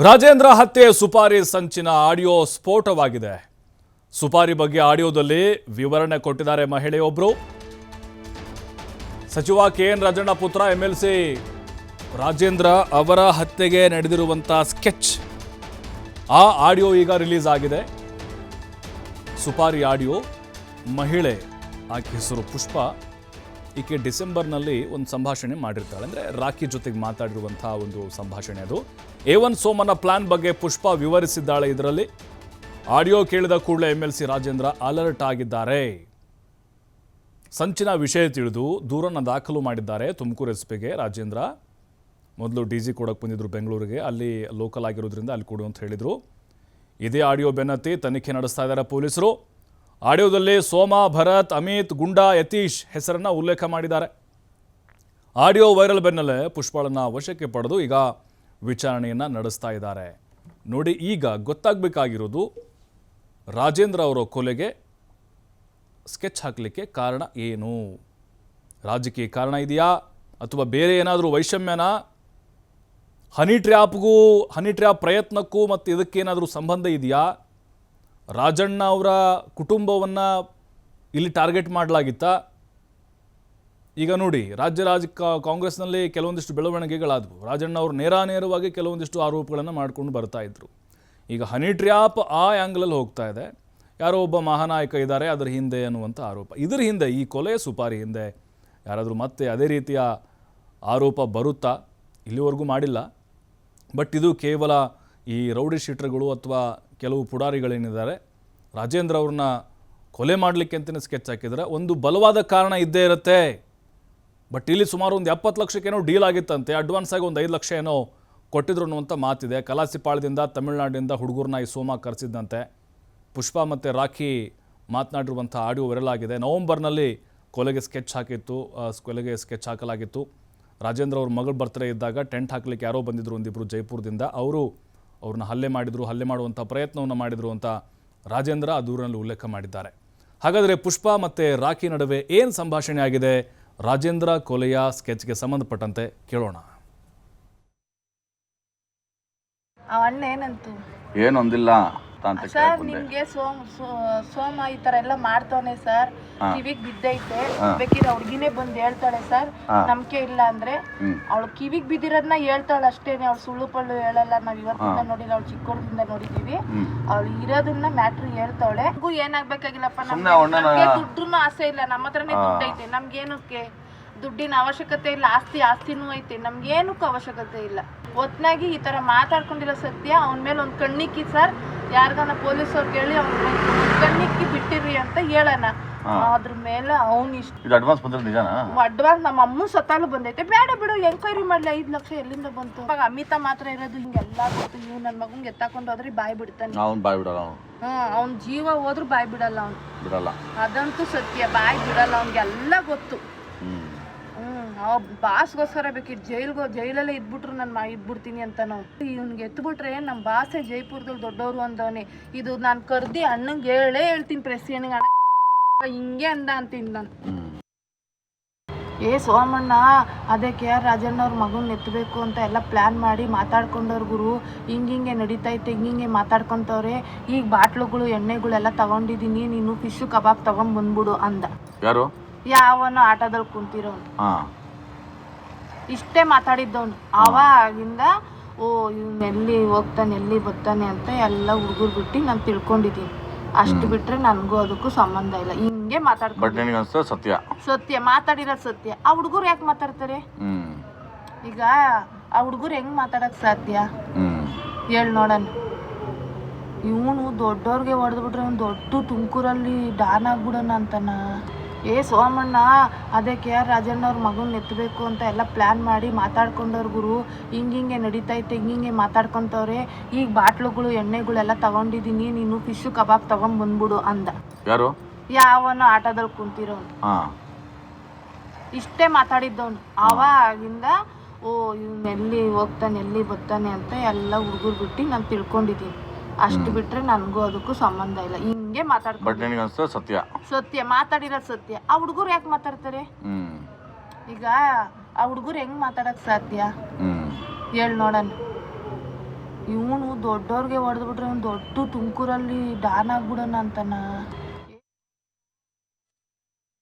ರಾಜೇಂದ್ರ ಹತ್ಯೆ ಸುಪಾರಿ ಸಂಚಿನ ಆಡಿಯೋ ಸ್ಫೋಟವಾಗಿದೆ. ಸುಪಾರಿ ಬಗ್ಗೆ ಆಡಿಯೋದಲ್ಲಿ ವಿವರಣೆ ಕೊಟ್ಟಿದ್ದಾರೆ ಮಹಿಳೆಯೊಬ್ಬರು. ಸಚಿವ ಕೆಎನ್ ರಾಜಣ್ಣ ಪುತ್ರ ಎಂಎಲ್ಸಿ ರಾಜೇಂದ್ರ ಅವರ ಹತ್ಯೆಗೆ ನಡೆದಿರುವಂತಹ ಸ್ಕೆಚ್, ಆ ಆಡಿಯೋ ಈಗ ರಿಲೀಸ್ ಆಗಿದೆ. ಸುಪಾರಿ ಆಡಿಯೋ. ಮಹಿಳೆ, ಆಕೆ ಹೆಸರು ಪುಷ್ಪ. ಈಕೆ ಡಿಸೆಂಬರ್ನಲ್ಲಿ ಒಂದು ಸಂಭಾಷಣೆ ಮಾಡಿರ್ತಾಳೆ, ಅಂದರೆ ರಾಖಿ ಜೊತೆಗೆ ಮಾತಾಡಿರುವಂತಹ ಒಂದು ಸಂಭಾಷಣೆ ಅದು. A1 ಸೋಮನ ಪ್ಲಾನ್ ಬಗ್ಗೆ ಪುಷ್ಪ ವಿವರಿಸಿದ್ದಾಳೆ ಇದರಲ್ಲಿ. ಆಡಿಯೋ ಕೇಳಿದ ಕೂಡಲೇ ಎಂಎಲ್ಸಿ ರಾಜೇಂದ್ರ ಅಲರ್ಟ್ ಆಗಿದ್ದಾರೆ. ಸಂಚಿನ ವಿಷಯ ತಿಳಿದು ದೂರನ್ನು ದಾಖಲು ಮಾಡಿದ್ದಾರೆ ತುಮಕೂರು ಎಸ್ಪಿಗೆ ರಾಜೇಂದ್ರ. ಮೊದಲು DG ಕೊಡಕ್ಕೆ ಬಂದಿದ್ರು ಬೆಂಗಳೂರಿಗೆ, ಅಲ್ಲಿ ಲೋಕಲ್ ಆಗಿರೋದ್ರಿಂದ ಅಲ್ಲಿ ಕೊಡು ಅಂತ ಹೇಳಿದರು. ಇದೇ ಆಡಿಯೋ ಬೆನ್ನತ್ತಿ ತನಿಖೆ ನಡೆಸ್ತಾ ಇದ್ದಾರೆ ಪೊಲೀಸರು. ಆಡಿಯೋದಲ್ಲಿ ಸೋಮ, ಭರತ್, ಅಮಿತ್, ಗುಂಡಾ, ಯತೀಶ್ ಹೆಸರನ್ನು ಉಲ್ಲೇಖ ಮಾಡಿದ್ದಾರೆ. ಆಡಿಯೋ ವೈರಲ್ ಬೆನ್ನಲ್ಲೇ ಪುಷ್ಪಳನ್ನು ವಶಕ್ಕೆ ಪಡೆದು ಈಗ ವಿಚಾರಣೆಯನ್ನು ನಡೆಸ್ತಾ ಇದ್ದಾರೆ. ನೋಡಿ, ಈಗ ಗೊತ್ತಾಗಬೇಕಾಗಿರೋದು ರಾಜೇಂದ್ರ ಅವರ ಕೊಲೆಗೆ ಸ್ಕೆಚ್ ಹಾಕಲಿಕ್ಕೆ ಕಾರಣ ಏನು? ರಾಜಕೀಯ ಕಾರಣ ಇದೆಯಾ ಅಥವಾ ಬೇರೆ ಏನಾದರೂ ವೈಷಮ್ಯನಾ? ಹನಿ ಟ್ರ್ಯಾಪ್ ಪ್ರಯತ್ನಕ್ಕೂ ಮತ್ತು ಇದಕ್ಕೇನಾದರೂ ಸಂಬಂಧ ಇದೆಯಾ? ರಾಜಣ್ಣ ಅವರ ಕುಟುಂಬವನ್ನು ಇಲ್ಲಿ ಟಾರ್ಗೆಟ್ ಮಾಡಲಾಗಿತ್ತಾ? ಈಗ ನೋಡಿ, ಕಾಂಗ್ರೆಸ್ನಲ್ಲಿ ಕೆಲವೊಂದಿಷ್ಟು ಬೆಳವಣಿಗೆಗಳಾದವು. ರಾಜಣ್ಣ ಅವರು ನೇರವಾಗಿ ಕೆಲವೊಂದಿಷ್ಟು ಆರೋಪಗಳನ್ನು ಮಾಡ್ಕೊಂಡು ಬರ್ತಾ ಇದ್ರು. ಈಗ ಹನಿ ಟ್ರ್ಯಾಪ್ ಆ ಆ್ಯಂಗಲಲ್ಲಿ ಹೋಗ್ತಾ ಇದೆ. ಯಾರೋ ಒಬ್ಬ ಮಹಾನಾಯಕ ಇದ್ದಾರೆ ಅದರ ಹಿಂದೆ ಅನ್ನುವಂಥ ಆರೋಪ. ಇದರ ಹಿಂದೆ, ಈ ಕೊಲೆ ಸುಪಾರಿ ಹಿಂದೆ ಯಾರಾದರೂ ಮತ್ತೆ ಅದೇ ರೀತಿಯ ಆರೋಪ ಬರುತ್ತಾ? ಇಲ್ಲಿವರೆಗೂ ಮಾಡಿಲ್ಲ. ಬಟ್ ಇದು ಕೇವಲ ಈ ರೌಡಿ ಶೀಟರ್ಗಳು ಅಥವಾ ಕೆಲವು ಪುಡಾರಿಗಳೇನಿದ್ದಾರೆ ರಾಜೇಂದ್ರ ಅವ್ರನ್ನ ಕೊಲೆ ಮಾಡಲಿಕ್ಕೆ ಅಂತಲೇ ಸ್ಕೆಚ್ ಹಾಕಿದರೆ ಒಂದು ಬಲವಾದ ಕಾರಣ ಇದ್ದೇ ಇರುತ್ತೆ. ಬಟ್ ಇಲ್ಲಿ ಸುಮಾರು ಒಂದು 70 ಲಕ್ಷಕ್ಕೇನೋ ಡೀಲ್ ಆಗಿತ್ತಂತೆ. ಅಡ್ವಾನ್ಸ್ ಆಗಿ ಒಂದು 5 ಲಕ್ಷ ಏನೋ ಕೊಟ್ಟಿದ್ರು ಅನ್ನುವಂಥ ಮಾತಿದೆ. ಕಲಾಸಿಪಾಳ್ಯದಿಂದ, ತಮಿಳುನಾಡಿನಿಂದ ಹುಡುಗರನ್ನ ಈ ಸೋಮ ಕರೆಸಿದ್ದಂತೆ. ಪುಷ್ಪ ಮತ್ತು ರಾಖಿ ಮಾತನಾಡಿರುವಂಥ ಆಡಿಯೋ ವೈರಲ್ ಆಗಿದೆ. ನವಂಬರ್ನಲ್ಲಿ ಕೊಲೆಗೆ ಸ್ಕೆಚ್ ಹಾಕಲಾಗಿತ್ತು. ರಾಜೇಂದ್ರ ಅವ್ರ ಮಗಳು ಬರ್ತ್ಡೇ ಇದ್ದಾಗ ಟೆಂಟ್ ಹಾಕಲಿಕ್ಕೆ ಯಾರೋ ಬಂದಿದ್ರು ಒಂದಿಬ್ಬರು ಜೈಪುರದಿಂದ. ಅವ್ರನ್ನ ಹಲ್ಲೆ ಮಾಡುವಂಥ ಪ್ರಯತ್ನವನ್ನು ಮಾಡಿದರು ಅಂತ ರಾಜೇಂದ್ರ ಆ ದೂರಿನಲ್ಲಿ ಉಲ್ಲೇಖ ಮಾಡಿದ್ದಾರೆ. ಹಾಗಾದರೆ ಪುಷ್ಪ ಮತ್ತು ರಾಖಿ ನಡುವೆ ಏನು ಸಂಭಾಷಣೆ ಆಗಿದೆ? ರಾಜೇಂದ್ರ ಕೊಲೆಯ ಸ್ಕೆಚ್ಗೆ ಸಂಬಂಧಪಟ್ಟಂತೆ ಕೇಳೋಣ. ಅಣ್ಣ ಏನಂತು? ಏನೊಂದಿಲ್ಲ ಸರ್, ನಿಮ್ಗೆ ಸೋಮ ಈ ತರ ಎಲ್ಲ ಮಾಡ್ತಾನೆ ಸರ್, ಕಿವಿಗ್ ಬಿದ್ದೈತೆ, ಬೇಕಿದ್ರೆ ಹುಡ್ಗಿನೇ ಬಂದು ಹೇಳ್ತಾಳೆ ಸರ್. ನಂಬಿಕೆ ಇಲ್ಲ ಅಂದ್ರೆ ಅವಳು ಕಿವಿಗ್ ಬಿದ್ದಿರೋದನ್ನ ಹೇಳ್ತಾಳೆ ಅಷ್ಟೇನೆ, ಅವಳು ಸುಳ್ಳು ಪಳ್ಳು ಹೇಳಲ್ಲ. ನಾವ್ ಇವತ್ತಿಂದ ನೋಡಿಲ್ಲ, ಅವಳು ಚಿಕ್ಕವಳದಿಂದ ನೋಡಿದೀವಿ. ಅವಳು ಇರೋದನ್ನ ಮ್ಯಾಟ್ರ್ ಹೇಳ್ತಾಳೆ. ಏನಾಗ್ಬೇಕಾಗಿಲ್ಲಪ್ಪ, ನಮ್ಗೆ ದುಡ್ಡು ಆಸೆ ಇಲ್ಲ, ನಮ್ಮ ಹತ್ರನೇ ದುಡ್ಡು ಐತೆ. ನಮ್ಗೇನಕ್ಕೆ ದುಡ್ಡಿನ ಅವಶ್ಯಕತೆ ಇಲ್ಲ, ಆಸ್ತಿನೂ ಐತೆ, ನಮ್ಗೇನಕ್ಕೂ ಅವಶ್ಯಕತೆ ಇಲ್ಲ. ಒಟ್ನಾಗಿ ಈ ತರ ಮಾತಾಡ್ಕೊಂಡಿರೋ ಸತ್ಯ. ಅವನ ಮೇಲೆ ಒಂದು ಕಣ್ಣಿಕ್ಕಿ ಸರ್, ಯಾರಿಗಾನ ಪೊಲೀಸವ್ರು ಕೇಳಿ ಅವ್ನ ಕಣ್ಣಿಕ್ಕಿ ಬಿಟ್ಟಿರಿ ಅಂತ ಹೇಳೋಣ. ಅದ್ರ ಮೇಲೆ ಅವ್ನು ಇಷ್ಟ ಅಡ್ವಾನ್ಸ್ ನಮ್ಮ ಅಮ್ಮ ಸತ್ತಾಲು ಬಂದೈತೆ. ಬೇಡ ಬಿಡು, ಎಂಕ್ವೈರಿ ಮಾಡ್ಲಿ, 5 ಲಕ್ಷ ಎಲ್ಲಿಂದ ಬಂತು? ಅಮಿತ ಮಾತ್ರ ಇರೋದು, ಹಿಂಗೆಲ್ಲ ಗೊತ್ತು. ಇವ್ ನನ್ ಮಗಂಗೆ ಎತ್ತಾಕೊಂಡು ಹೋದ್ರೆ ಬಾಯ್ ಬಿಡ್ತಾನೆ. ಅವ್ನ ಜೀವ ಹೋದ್ರು ಬಾಯ್ ಬಿಡಲ್ಲ ಅವ್ನು. ಅದಂತೂ ಸತ್ಯ, ಬಾಯ್ ಬಿಡಲ್ಲ. ಅವ್ನಿಗೆಲ್ಲ ಗೊತ್ತು. ಬಾಸ್ಗೋಸ್ಕರ ಬೇಕಿತ್ತು ಜೈಲಲ್ಲೇ ಇದ್ಬಿಟ್ರು ನಾನು ಇದ್ಬಿಡ್ತೀನಿ ಅಂತ. ನಾವು ಇವ್ನಿಗೆ ಎತ್ಬಿಟ್ರೆ ನಮ್ಮ ಬಾಸೆ ಜೈಪುರದಲ್ಲಿ ದೊಡ್ಡವರು ಅಂದವನೇ. ಇದು ನಾನು ಕರ್ದಿ ಅಣ್ಣಂಗೆ ಹೇಳ್ತೀನಿ, ಪ್ರೆಸ್ ಏನಿಗೆ ಅಣ್ಣ ಹಿಂಗೆ ಅಂತೀನಿ ನಾನು. ಸೋಮಣ್ಣ ಅದೇ KR ರಾಜಣ್ಣ ಅವ್ರ ಮಗನ ಎತ್ತಬೇಕು ಅಂತ ಎಲ್ಲ ಪ್ಲಾನ್ ಮಾಡಿ ಮಾತಾಡ್ಕೊಂಡವ್ರು ಗುರು. ಹಿಂಗೆ ನಡೀತೈತೆ, ಹಿಂಗೆ ಮಾತಾಡ್ಕೊಂತವ್ರೆ. ಈಗ ಬಾಟ್ಲುಗಳು ಎಣ್ಣೆಗಳೆಲ್ಲ ತಗೊಂಡಿದ್ದೀನಿ, ನೀನು ಫಿಶ್ ಕಬಾಬ್ ತಗೊಂಡ್ಬಂದ್ಬಿಡು ಅಂದ. ಯಾರು? ಯಾವನೋ ಆಟೋದಲ್ಲಿ ಕುಂತಿರೋನು. ಇಷ್ಟೇ ಮಾತಾಡಿದ್ದವನು. ಅವಾಗಿಂದ ಇವ್ನು ಎಲ್ಲಿ ಹೋಗ್ತಾನೆ, ಎಲ್ಲಿ ಬರ್ತಾನೆ ಅಂತ ಎಲ್ಲ ಹುಡುಗರು ಬಿಟ್ಟು ನಾನು ತಿಳ್ಕೊಂಡಿದ್ದೀನಿ. ಅಷ್ಟು ಬಿಟ್ರೆ ನನಗೂ ಅದಕ್ಕೂ ಸಂಬಂಧ ಇಲ್ಲ. ಹಿಂಗೆ ಮಾತಾಡ್ಕೊಂಡು ಸತ್ಯ ಮಾತಾಡಿರೋದು ಸತ್ಯ. ಆ ಹುಡುಗರು ಯಾಕೆ ಮಾತಾಡ್ತಾರೆ? ಈಗ ಆ ಹುಡುಗರು ಹೆಂಗ್ ಮಾತಾಡಕ್ ಸಾಧ್ಯ ಹೇಳಿ ನೋಡೋಣ. ಇವನು ದೊಡ್ಡವ್ರಿಗೆ ಹೊಡೆದ್ಬಿಟ್ರೆ ಅವ್ನು ದೊಡ್ಡ ತುಮಕೂರಲ್ಲಿ ಡಾನ್ ಆಗ್ಬಿಡೋಣ ಅಂತಾನ. ಸೋಮಣ್ಣ ಅದೇ KR ರಾಜಣ್ಣ ಅವ್ರ ಮಗನ ಎತ್ತಬೇಕು ಅಂತ ಎಲ್ಲ ಪ್ಲಾನ್ ಮಾಡಿ ಮಾತಾಡ್ಕೊಂಡವ್ರು ಗುರು. ಹಿಂಗೆ ನಡೀತೈತೆ, ಹಿಂಗೆ ಮಾತಾಡ್ಕೊಂತವ್ರೆ. ಈಗ ಬಾಟ್ಲುಗಳು ಎಣ್ಣೆಗಳೆಲ್ಲ ತಗೊಂಡಿದ್ದೀನಿ, ನೀನು ಫಿಶ್ ಕಬಾಬ್ ತಗೊಂಡ್ಬಂದ್ಬಿಡು ಅಂದ. ಯಾರು? ಯಾವನೋ ಆಟೋದಲ್ಲಿ ಕುಂತಿರೋನು. ಇಷ್ಟೇ ಮಾತಾಡಿದ್ದವನು. ಅವಾಗಿಂದ ಇವ್ನು ಎಲ್ಲಿ ಹೋಗ್ತಾನೆ, ಎಲ್ಲಿ ಬರ್ತಾನೆ ಅಂತ ಎಲ್ಲ ಹುಡುಗರು ಬಿಟ್ಟು ನಾನು ತಿಳ್ಕೊಂಡಿದ್ದೀನಿ. ಅಷ್ಟು ಬಿಟ್ರೆ ನನಗೂ ಅದಕ್ಕೂ ಸಂಬಂಧ ಇಲ್ಲ. ಹಿಂಗೆ ಮಾತಾಡ್ಕೊಂಡು ಸತ್ಯ ಮಾತಾಡಿರೋದು ಸತ್ಯ. ಆ ಹುಡುಗರು ಯಾಕೆ ಮಾತಾಡ್ತಾರೆ? ಈಗ ಆ ಹುಡುಗರು ಹೆಂಗ್ ಮಾತಾಡಕ್ ಸಾಧ್ಯ ಹೇಳಿ ನೋಡೋಣ. ಇವನು ದೊಡ್ಡವ್ರಿಗೆ ಹೊಡೆದ್ಬಿಟ್ರೆ ಅವ್ನು ದೊಡ್ಡ ತುಮಕೂರಲ್ಲಿ ಡಾನ್ ಆಗ್ಬಿಡೋಣ ಅಂತನ.